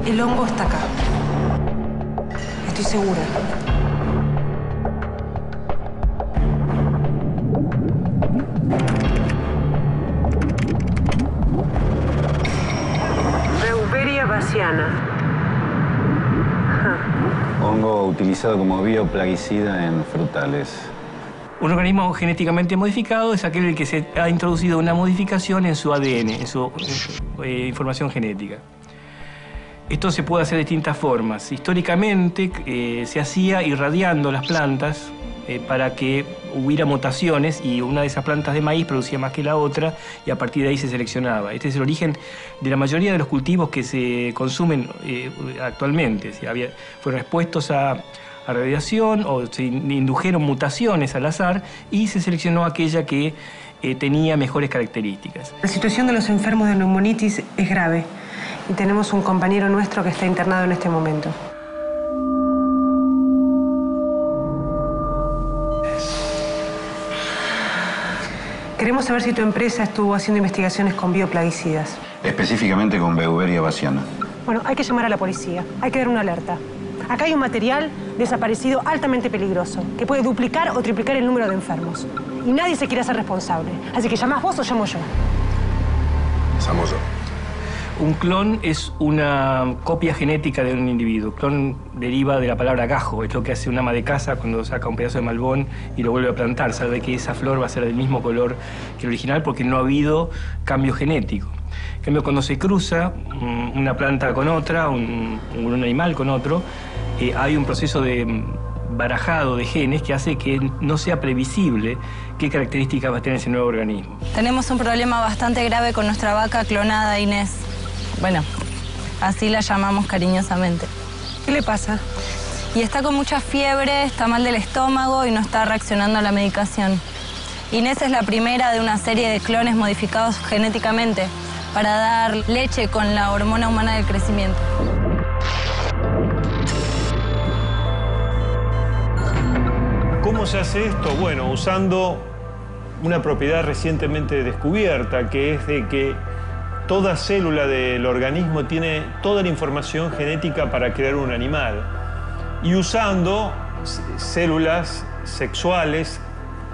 El hongo está acá. Estoy segura. Beauveria bassiana. Hongo utilizado como bioplaguicida en frutales. Un organismo genéticamente modificado es aquel en el que se ha introducido una modificación en su ADN, en su información genética. Esto se puede hacer de distintas formas. Históricamente se hacía irradiando las plantas para que hubiera mutaciones y una de esas plantas de maíz producía más que la otra y a partir de ahí se seleccionaba. Este es el origen de la mayoría de los cultivos que se consumen actualmente. Fueron expuestos a radiación o se indujeron mutaciones al azar y se seleccionó aquella que tenía mejores características. La situación de los enfermos de neumonitis es grave y tenemos un compañero nuestro que está internado en este momento. Queremos saber si tu empresa estuvo haciendo investigaciones con bioplaguicidas. Específicamente con Beauveria bassiana. Bueno, hay que llamar a la policía, hay que dar una alerta. Acá hay un material desaparecido altamente peligroso que puede duplicar o triplicar el número de enfermos. Y nadie se quiere hacer responsable. Así que ¿llamás vos o llamo yo? Llamo yo. Un clon es una copia genética de un individuo. Clon deriva de la palabra gajo, es lo que hace un ama de casa cuando saca un pedazo de malbón y lo vuelve a plantar. Sabe que esa flor va a ser del mismo color que el original porque no ha habido cambio genético. En cambio, cuando se cruza una planta con otra, un animal con otro, hay un proceso de barajado de genes que hace que no sea previsible qué características va a tener ese nuevo organismo. Tenemos un problema bastante grave con nuestra vaca clonada, Inés. Bueno, así la llamamos cariñosamente. ¿Qué le pasa? Y está con mucha fiebre, está mal del estómago y no está reaccionando a la medicación. Inés es la primera de una serie de clones modificados genéticamente para dar leche con la hormona humana del crecimiento. ¿Cómo se hace esto? Bueno, usando una propiedad recientemente descubierta, que es de que toda célula del organismo tiene toda la información genética para crear un animal. Y usando células sexuales,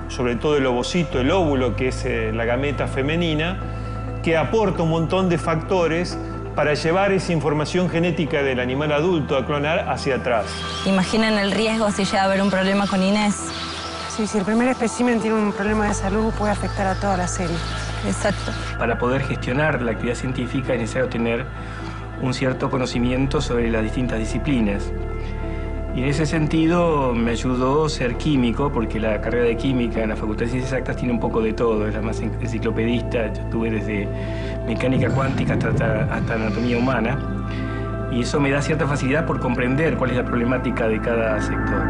sobre todo el ovocito, el óvulo, que es la gameta femenina, que aporta un montón de factores para llevar esa información genética del animal adulto a clonar hacia atrás. Imaginen el riesgo si llega a haber un problema con Inés. Sí, si el primer espécimen tiene un problema de salud, puede afectar a toda la serie. Exacto. Para poder gestionar la actividad científica es necesario tener un cierto conocimiento sobre las distintas disciplinas. Y en ese sentido me ayudó ser químico, porque la carrera de química en la Facultad de Ciencias Exactas tiene un poco de todo, es la más enciclopedista. Yo estuve desde mecánica cuántica hasta anatomía humana, y eso me da cierta facilidad por comprender cuál es la problemática de cada sector.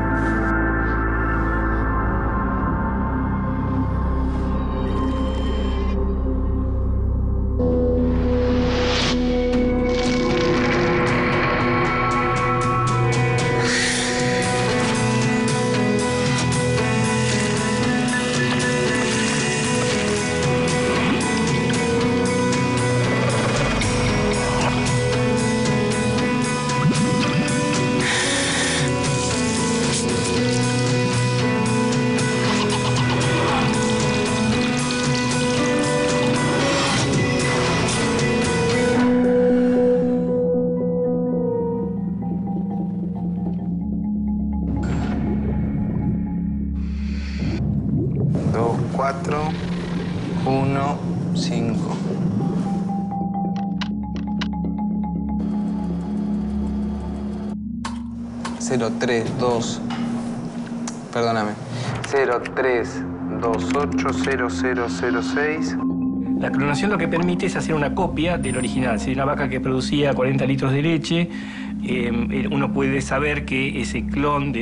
Perdóname. 03280006. La clonación lo que permite es hacer una copia del original. Si hay una vaca que producía 40 litros de leche, uno puede saber que ese clon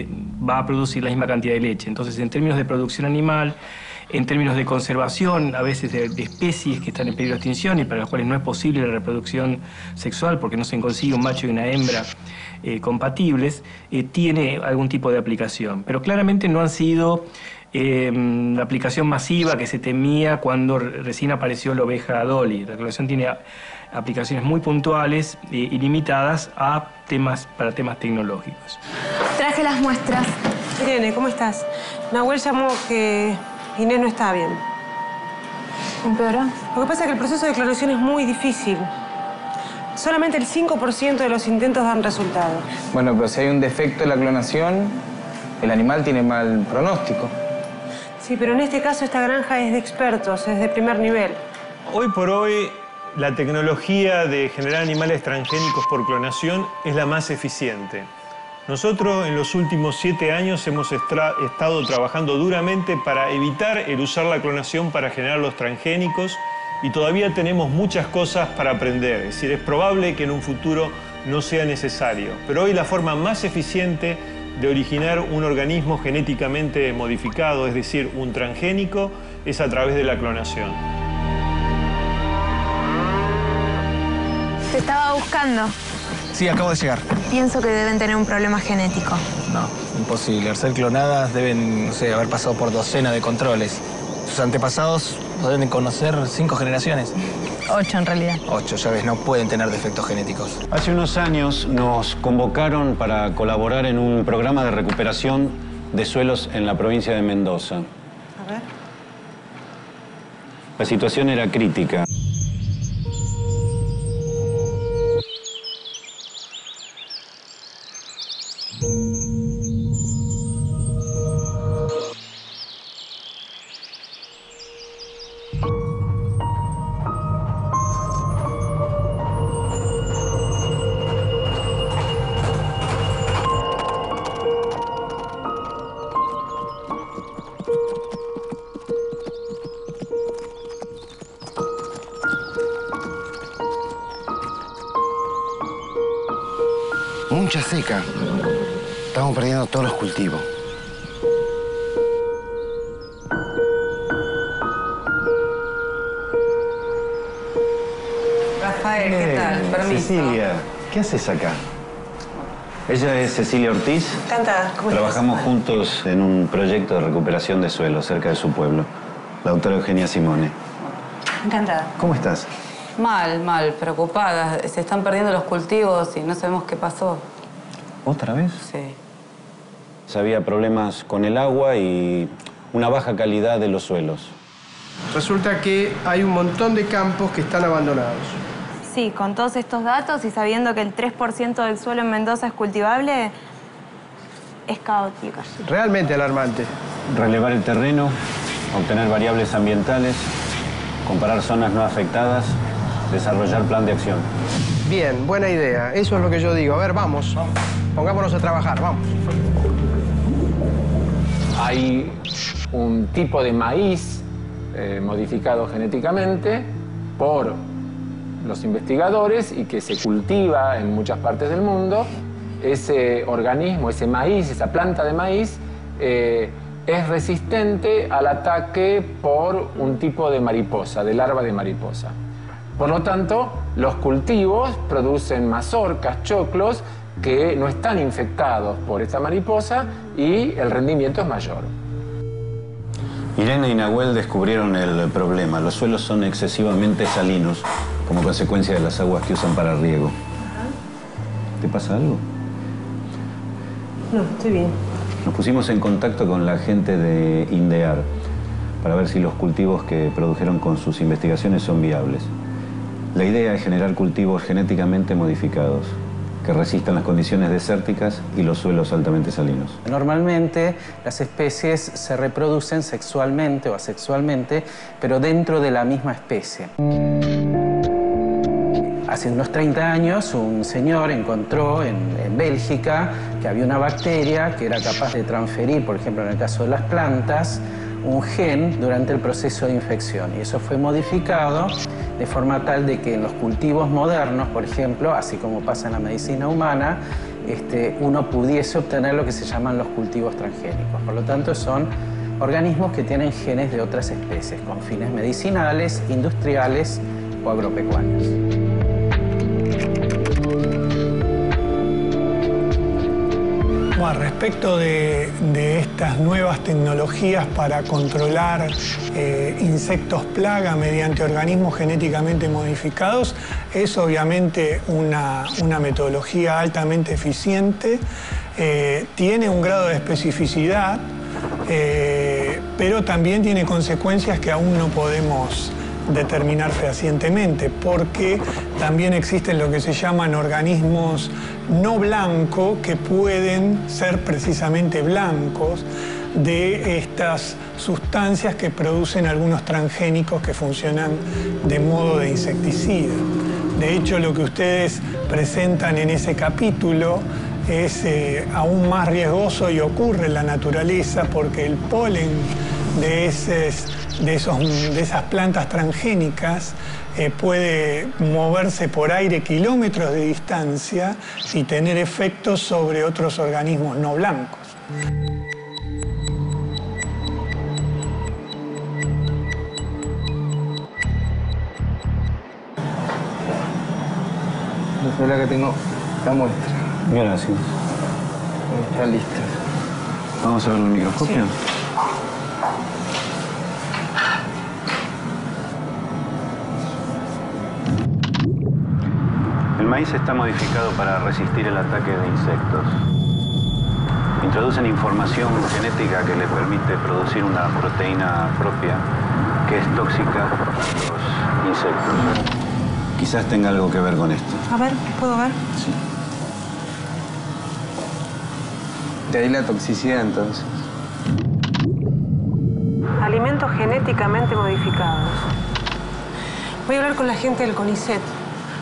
va a producir la misma cantidad de leche. Entonces, en términos de producción animal, en términos de conservación, a veces de especies que están en peligro de extinción y para las cuales no es posible la reproducción sexual porque no se consigue un macho y una hembra compatibles, tiene algún tipo de aplicación. Pero claramente no han sido la aplicación masiva que se temía cuando recién apareció la oveja Dolly. La clonación tiene aplicaciones muy puntuales y limitadas para temas tecnológicos. Traje las muestras. Irene, ¿cómo estás? Nahuel llamó que Inés no está bien. ¿Empeoró? Lo que pasa es que el proceso de clonación es muy difícil. Solamente el 5% de los intentos dan resultado. Bueno, pero si hay un defecto en la clonación, el animal tiene mal pronóstico. Sí, pero en este caso esta granja es de expertos, es de primer nivel. Hoy por hoy, la tecnología de generar animales transgénicos por clonación es la más eficiente. Nosotros en los últimos 7 años hemos estado trabajando duramente para evitar el usar la clonación para generar los transgénicos y todavía tenemos muchas cosas para aprender. Es decir, es probable que en un futuro no sea necesario. Pero hoy la forma más eficiente de originar un organismo genéticamente modificado, es decir, un transgénico, es a través de la clonación. Te estaba buscando. Sí, acabo de llegar. Pienso que deben tener un problema genético. No, imposible. Al ser clonadas deben, no sé, haber pasado por docenas de controles. Sus antepasados lo deben conocer 5 generaciones. 8 en realidad. 8, ya ves, no pueden tener defectos genéticos. Hace unos años nos convocaron para colaborar en un programa de recuperación de suelos en la provincia de Mendoza. A ver. La situación era crítica. Mucha seca. Estamos perdiendo todos los cultivos. Rafael, ¿qué tal? Permiso. Cecilia, ¿qué haces acá? Ella es Cecilia Ortiz. Encantada. ¿Cómo estás? Trabajamos juntos en un proyecto de recuperación de suelo cerca de su pueblo. La doctora Eugenia Simone. Encantada. ¿Cómo estás? Mal, preocupada. Se están perdiendo los cultivos y no sabemos qué pasó. ¿Otra vez? Sí. Había problemas con el agua y una baja calidad de los suelos. Resulta que hay un montón de campos que están abandonados. Sí, con todos estos datos y sabiendo que el 3% del suelo en Mendoza es cultivable, es caótico. Realmente alarmante. Relevar el terreno, obtener variables ambientales, comparar zonas no afectadas, desarrollar plan de acción. Bien, buena idea. Eso es lo que yo digo. A ver, vamos. Pongámonos a trabajar, vamos. Hay un tipo de maíz modificado genéticamente por los investigadores y que se cultiva en muchas partes del mundo. Ese organismo, ese maíz, esa planta de maíz, es resistente al ataque por un tipo de mariposa, de larva de mariposa. Por lo tanto, los cultivos producen mazorcas, choclos, que no están infectados por esta mariposa y el rendimiento es mayor. Irene y Nahuel descubrieron el problema. Los suelos son excesivamente salinos como consecuencia de las aguas que usan para riego. ¿Te pasa algo? No, estoy bien. Nos pusimos en contacto con la gente de INDEAR para ver si los cultivos que produjeron con sus investigaciones son viables. La idea es generar cultivos genéticamente modificados que resistan las condiciones desérticas y los suelos altamente salinos. Normalmente las especies se reproducen sexualmente o asexualmente, pero dentro de la misma especie. Hace unos 30 años un señor encontró en Bélgica que había una bacteria que era capaz de transferir, por ejemplo en el caso de las plantas, un gen durante el proceso de infección. Y eso fue modificado de forma tal de que en los cultivos modernos, por ejemplo, así como pasa en la medicina humana, uno pudiese obtener lo que se llaman los cultivos transgénicos. Por lo tanto, son organismos que tienen genes de otras especies, con fines medicinales, industriales o agropecuarios. Omar, respecto de estas nuevas tecnologías para controlar insectos plaga mediante organismos genéticamente modificados, es obviamente una metodología altamente eficiente, tiene un grado de especificidad, pero también tiene consecuencias que aún no podemos determinar fehacientemente, porque también existen lo que se llaman organismos no blancos que pueden ser precisamente blancos de estas sustancias que producen algunos transgénicos que funcionan de modo de insecticida. De hecho, lo que ustedes presentan en ese capítulo es aún más riesgoso y ocurre en la naturaleza porque el polen de esas plantas transgénicas puede moverse por aire kilómetros de distancia y tener efectos sobre otros organismos no blancos. Esa es la que tengo la muestra. Gracias. Está lista. Vamos a ver el microscopio. Sí. El maíz está modificado para resistir el ataque de insectos. Introducen información genética que le permite producir una proteína propia que es tóxica a los insectos. Quizás tenga algo que ver con esto. A ver, ¿puedo ver? Sí. De ahí la toxicidad, entonces. Alimentos genéticamente modificados. Voy a hablar con la gente del CONICET,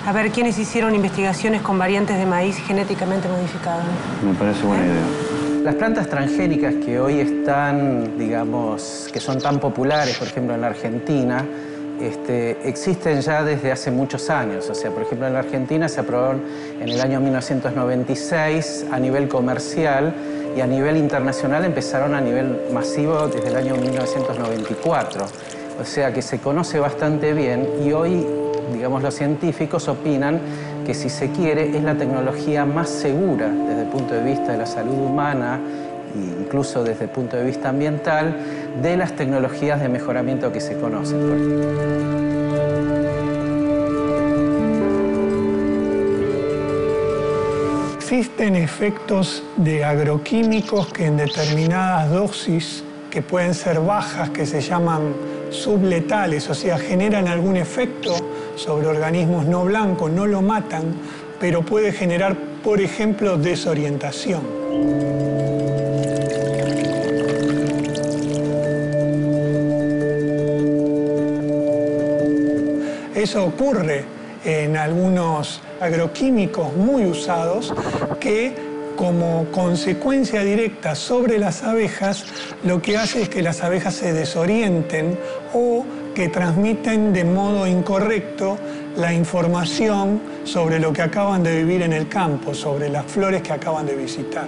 a ver quiénes hicieron investigaciones con variantes de maíz genéticamente modificadas. Me parece buena idea. Las plantas transgénicas que hoy están, digamos, que son tan populares, por ejemplo, en la Argentina, existen ya desde hace muchos años. O sea, por ejemplo, en la Argentina se aprobaron en el año 1996 a nivel comercial y a nivel internacional empezaron a nivel masivo desde el año 1994. O sea que se conoce bastante bien y hoy, digamos, los científicos opinan que si se quiere es la tecnología más segura desde el punto de vista de la salud humana e incluso desde el punto de vista ambiental de las tecnologías de mejoramiento que se conocen. Existen efectos de agroquímicos que en determinadas dosis, que pueden ser bajas, que se llaman subletales, o sea, generan algún efecto sobre organismos no blancos, no lo matan, pero puede generar, por ejemplo, desorientación. Eso ocurre en algunos agroquímicos muy usados que, como consecuencia directa sobre las abejas, lo que hace es que las abejas se desorienten o que transmiten de modo incorrecto la información sobre lo que acaban de vivir en el campo, sobre las flores que acaban de visitar.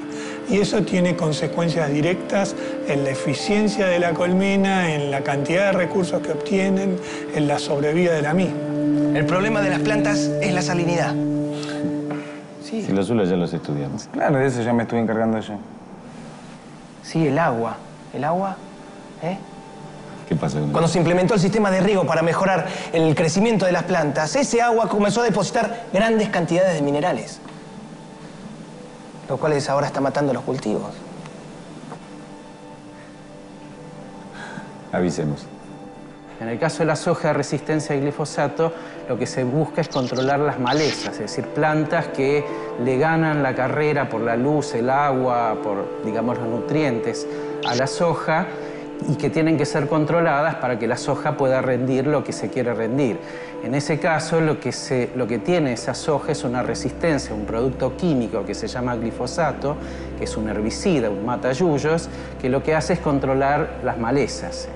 Y eso tiene consecuencias directas en la eficiencia de la colmena, en la cantidad de recursos que obtienen, en la sobrevida de la misma. El problema de las plantas es la salinidad. Sí. Si los azules ya los estudiamos. Claro, de eso ya me estuve encargando yo. Sí, el agua. El agua, ¿Qué pasa con Cuando se implementó el sistema de riego para mejorar el crecimiento de las plantas, ese agua comenzó a depositar grandes cantidades de minerales, lo cual ahora está matando los cultivos. Avisemos. En el caso de la soja de resistencia al glifosato, lo que se busca es controlar las malezas, es decir, plantas que le ganan la carrera por la luz, el agua, por, digamos, los nutrientes a la soja y que tienen que ser controladas para que la soja pueda rendir lo que se quiere rendir. En ese caso, lo que tiene esa soja es una resistencia, un producto químico que se llama glifosato, que es un herbicida, un matayuyos, que lo que hace es controlar las malezas.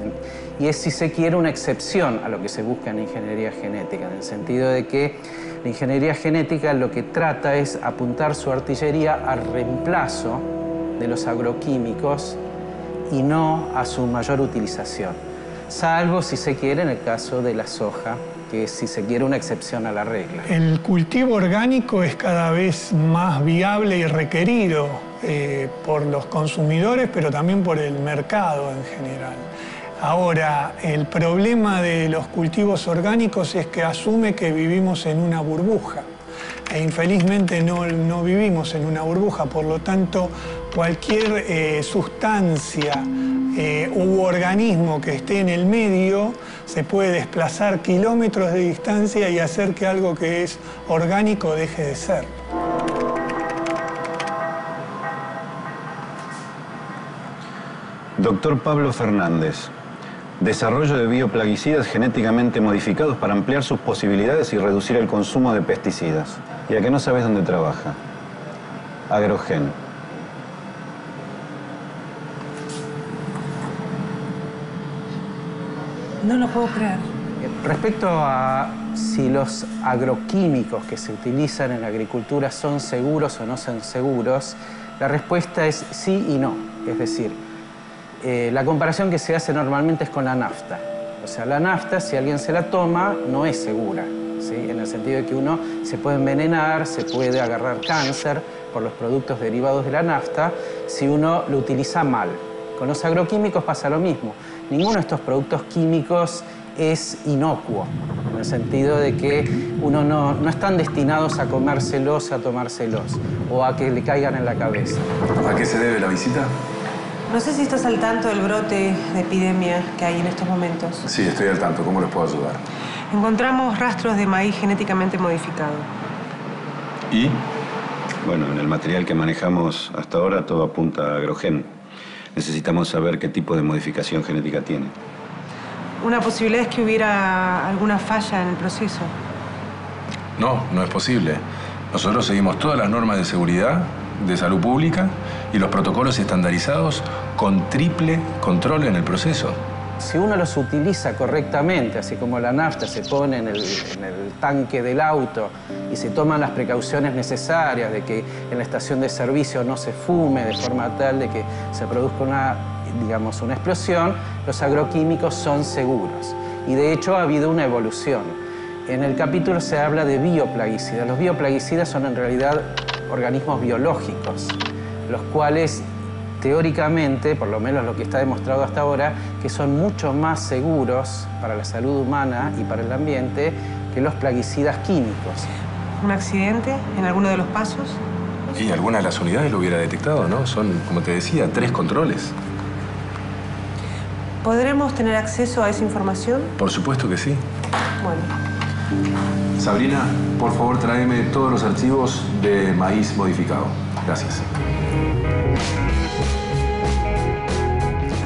Y es, si se quiere, una excepción a lo que se busca en ingeniería genética, en el sentido de que la ingeniería genética lo que trata es apuntar su artillería al reemplazo de los agroquímicos y no a su mayor utilización, salvo, si se quiere, en el caso de la soja que es, si se quiere, una excepción a la regla. El cultivo orgánico es cada vez más viable y requerido por los consumidores, pero también por el mercado en general. Ahora, el problema de los cultivos orgánicos es que asume que vivimos en una burbuja. E infelizmente no vivimos en una burbuja, por lo tanto, cualquier sustancia u organismo que esté en el medio se puede desplazar kilómetros de distancia y hacer que algo que es orgánico deje de ser. Doctor Pablo Fernández, desarrollo de bioplaguicidas genéticamente modificados para ampliar sus posibilidades y reducir el consumo de pesticidas. ¿Y a qué no sabes dónde trabaja? Agrogen. No lo puedo creer. Respecto a si los agroquímicos que se utilizan en la agricultura son seguros o no son seguros, la respuesta es sí y no. Es decir, la comparación que se hace normalmente es con la nafta. O sea, la nafta, si alguien se la toma, no es segura, ¿sí? En el sentido de que uno se puede envenenar, se puede agarrar cáncer por los productos derivados de la nafta si uno lo utiliza mal. Con los agroquímicos pasa lo mismo. Ninguno de estos productos químicos es inocuo, en el sentido de que uno no están destinados a comérselos, a tomárselos, o a que le caigan en la cabeza. ¿A qué se debe la visita? No sé si estás al tanto del brote de epidemia que hay en estos momentos. Sí, estoy al tanto. ¿Cómo les puedo ayudar? Encontramos rastros de maíz genéticamente modificado. ¿Y? Bueno, en el material que manejamos hasta ahora todo apunta a Agrogen. Necesitamos saber qué tipo de modificación genética tiene. Una posibilidad es que hubiera alguna falla en el proceso. No, no es posible. Nosotros seguimos todas las normas de seguridad, de salud pública y los protocolos estandarizados con triple control en el proceso. Si uno los utiliza correctamente, así como la nafta se pone en el tanque del auto y se toman las precauciones necesarias de que en la estación de servicio no se fume de forma tal de que se produzca una explosión, los agroquímicos son seguros. Y de hecho ha habido una evolución. En el capítulo se habla de bioplaguicidas. Los bioplaguicidas son en realidad organismos biológicos, los cuales teóricamente, por lo menos lo que está demostrado hasta ahora, que son mucho más seguros para la salud humana y para el ambiente que los plaguicidas químicos. ¿Un accidente en alguno de los pasos? Y alguna de las unidades lo hubiera detectado, ¿no? Son, como te decía, 3 controles. ¿Podremos tener acceso a esa información? Por supuesto que sí. Bueno. Sabrina, por favor, tráeme todos los archivos de maíz modificado. Gracias.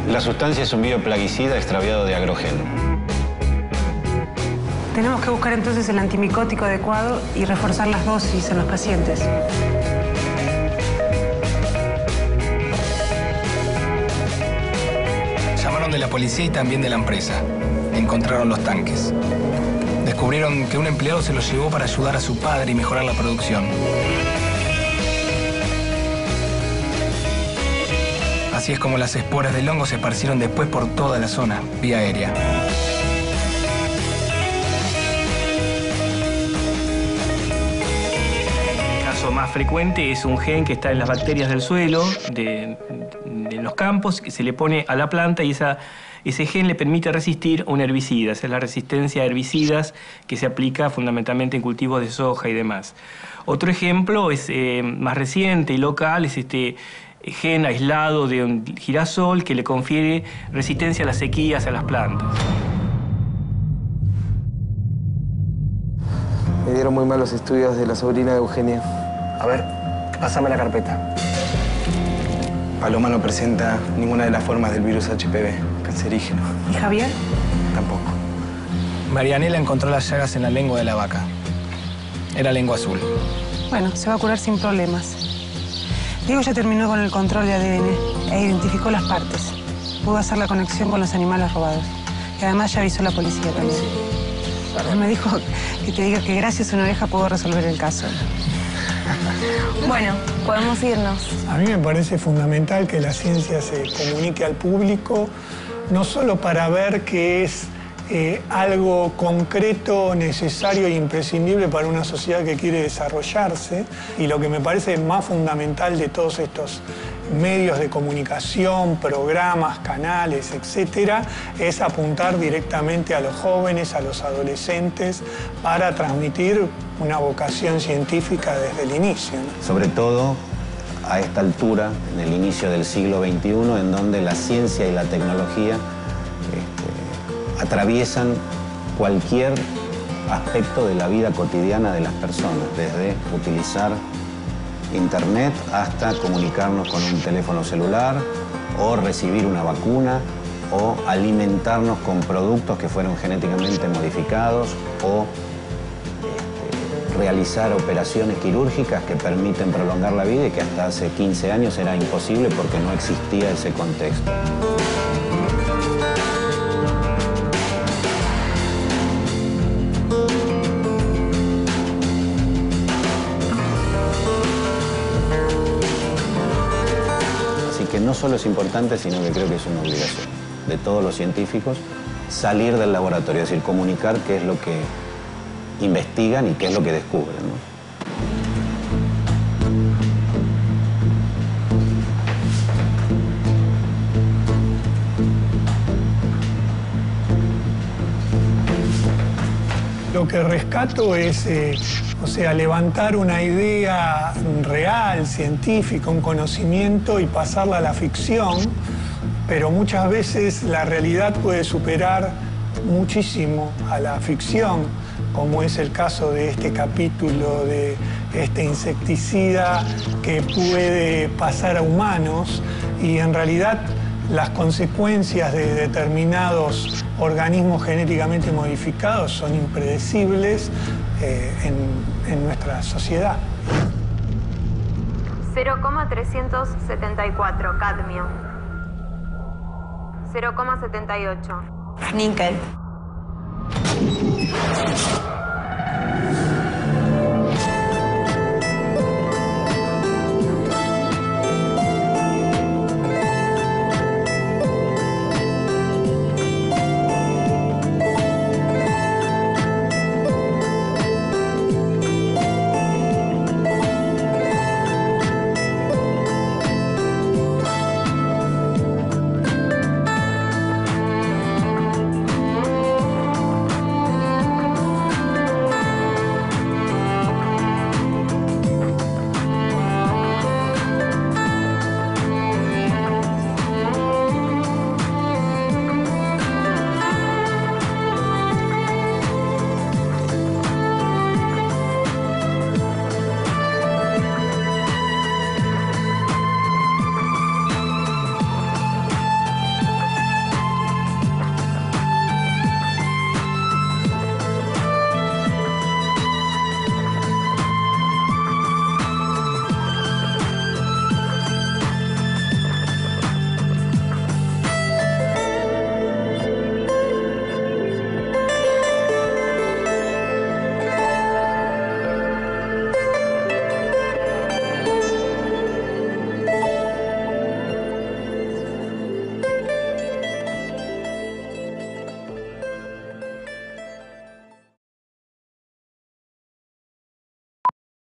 La sustancia es un bioplaguicida extraviado de Agrogen. Tenemos que buscar entonces el antimicótico adecuado y reforzar las dosis en los pacientes. Llamaron de la policía y también de la empresa. Encontraron los tanques. Descubrieron que un empleado se los llevó para ayudar a su padre y mejorar la producción. Así es como las esporas del hongo se esparcieron después por toda la zona, vía aérea. El caso más frecuente es un gen que está en las bacterias del suelo, de los campos, que se le pone a la planta y ese gen le permite resistir a un herbicida. Esa es la resistencia a herbicidas que se aplica fundamentalmente en cultivos de soja y demás. Otro ejemplo es más reciente y local, es este gen aislado de un girasol que le confiere resistencia a las sequías a las plantas. Me dieron muy mal los estudios de la sobrina de Eugenia. A ver, pásame la carpeta. Paloma no presenta ninguna de las formas del virus HPV, cancerígeno. ¿Y Javier? Tampoco. Marianela encontró las llagas en la lengua de la vaca. Era lengua azul. Bueno, se va a curar sin problemas. Diego ya terminó con el control de ADN e identificó las partes. Pudo hacer la conexión con los animales robados. Y además ya avisó a la policía también. Me dijo que te diga que gracias a una oreja puedo resolver el caso. Bueno, podemos irnos. A mí me parece fundamental que la ciencia se comunique al público, no solo para ver qué es algo concreto, necesario e imprescindible para una sociedad que quiere desarrollarse. Y lo que me parece más fundamental de todos estos medios de comunicación, programas, canales, etcétera, es apuntar directamente a los jóvenes, a los adolescentes, para transmitir una vocación científica desde el inicio, ¿no? Sobre todo a esta altura, en el inicio del siglo XXI, en donde la ciencia y la tecnología atraviesan cualquier aspecto de la vida cotidiana de las personas, desde utilizar Internet hasta comunicarnos con un teléfono celular, o recibir una vacuna, o alimentarnos con productos que fueron genéticamente modificados, o realizar operaciones quirúrgicas que permiten prolongar la vida y que hasta hace 15 años era imposible porque no existía ese contexto. Que no solo es importante, sino que creo que es una obligación de todos los científicos salir del laboratorio, es decir, comunicar qué es lo que investigan y qué es lo que descubren, ¿no? Lo que rescato es, levantar una idea real, científica, un conocimiento y pasarla a la ficción, pero muchas veces la realidad puede superar muchísimo a la ficción, como es el caso de este capítulo de este insecticida que puede pasar a humanos, y en realidad las consecuencias de determinados organismos genéticamente modificados son impredecibles en nuestra sociedad. 0,374 cadmio. 0,78 níquel.